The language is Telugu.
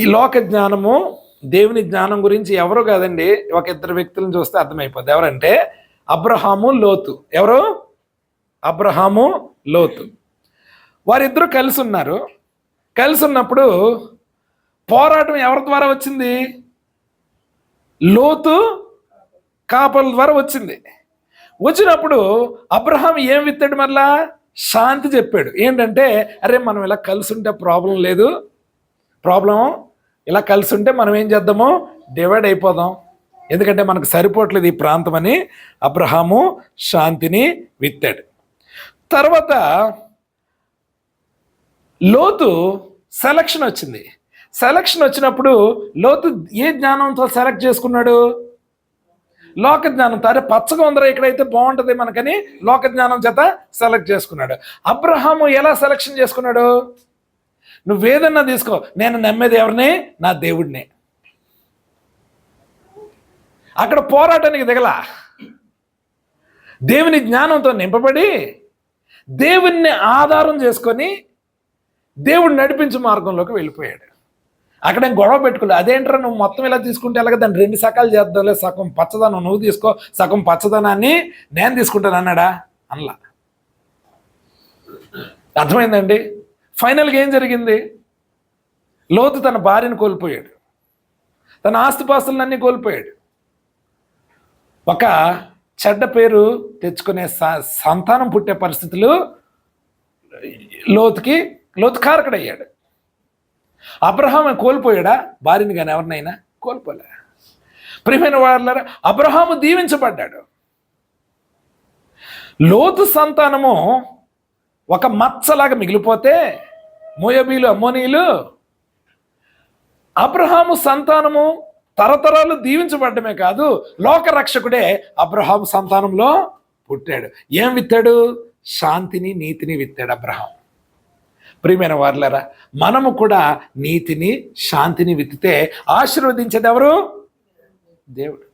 ఈ లోక జ్ఞానము దేవుని జ్ఞానం గురించి ఎవరు కాదండి, ఒక ఇద్దరు వ్యక్తులను చూస్తే అర్థమైపోద్ది. ఎవరంటే అబ్రహాము, లోతు. ఎవరు? అబ్రహాము, లోతు. వారిద్దరూ కలిసి ఉన్నారు. కలిసి ఉన్నప్పుడు పోరాటం ఎవరి ద్వారా వచ్చింది? లోతు కాపల ద్వారా వచ్చింది. వచ్చినప్పుడు అబ్రహాం ఏం విత్తాడు? మళ్ళా శాంతి చెప్పాడు. ఏంటంటే, అరే మనం ఇలా కలిసి ఉంటే ప్రాబ్లం లేదు, ప్రాబ్లం ఇలా కలిసి ఉంటే మనం ఏం చేద్దాము, డివైడ్ అయిపోదాం, ఎందుకంటే మనకు సరిపోవట్లేదు ఈ ప్రాంతం అని అబ్రహాము శాంతిని విత్తాడు. తర్వాత లోతు సెలక్షన్ వచ్చింది. సెలక్షన్ వచ్చినప్పుడు లోతు ఏ జ్ఞానంతో సెలెక్ట్ చేసుకున్నాడు? లోక జ్ఞానంతో. అరే పచ్చగా ఉందరా ఇక్కడైతే బాగుంటుంది మనకని లోక జ్ఞానం చేత సెలెక్ట్ చేసుకున్నాడు. అబ్రహాము ఎలా సెలక్షన్ చేసుకున్నాడు? నువ్వేదన్నా తీసుకో, నేను నమ్మేది ఎవరిని? నా దేవుడిని. అక్కడ పోరాటానికి దిగలా, దేవుని జ్ఞానంతో నింపబడి దేవుణ్ణి ఆధారం చేసుకొని దేవుడు నడిపించే మార్గంలోకి వెళ్ళిపోయాడు. అక్కడ గొడవ పెట్టుకోలేదు. అదేంటారా నువ్వు మొత్తం ఇలా తీసుకుంటే ఎలాగ, దాన్ని 2 సకాలు చేద్దాంలే, సగం పచ్చదనం నువ్వు తీసుకో, సగం పచ్చదనాన్ని నేను తీసుకుంటాను అన్నాడా? అనలా. అర్థమైందండి? ఫైనల్గా ఏం జరిగింది? లోతు తన భార్యను కోల్పోయాడు, తన ఆస్తిపాస్తులన్నీ కోల్పోయాడు. ఒక చెడ్డ పేరు తెచ్చుకునే సంతానం పుట్టే పరిస్థితులు లోతు కారకుడయ్యాడు. అబ్రహాం కోల్పోయాడా భార్యని? కానీ ఎవరినైనా కోల్పోలే. ప్రియమైన వాళ్ళారా, అబ్రహాము దీవించబడ్డాడు. లోతు సంతానము ఒక మచ్చలాగా మిగిలిపోతే, మోయాబీలు, అమ్మోనీయులు, అబ్రహాము సంతానము తరతరాలు దీవించబడ్డమే కాదు, లోకరక్షకుడే అబ్రహాము సంతానంలో పుట్టాడు. ఏం విత్తాడు? శాంతిని, నీతిని విత్తాడు అబ్రహాం. ప్రియమైన వారులారా, మనము కూడా నీతిని, శాంతిని విత్తితే ఆశీర్వదించేది ఎవరు? దేవుడు.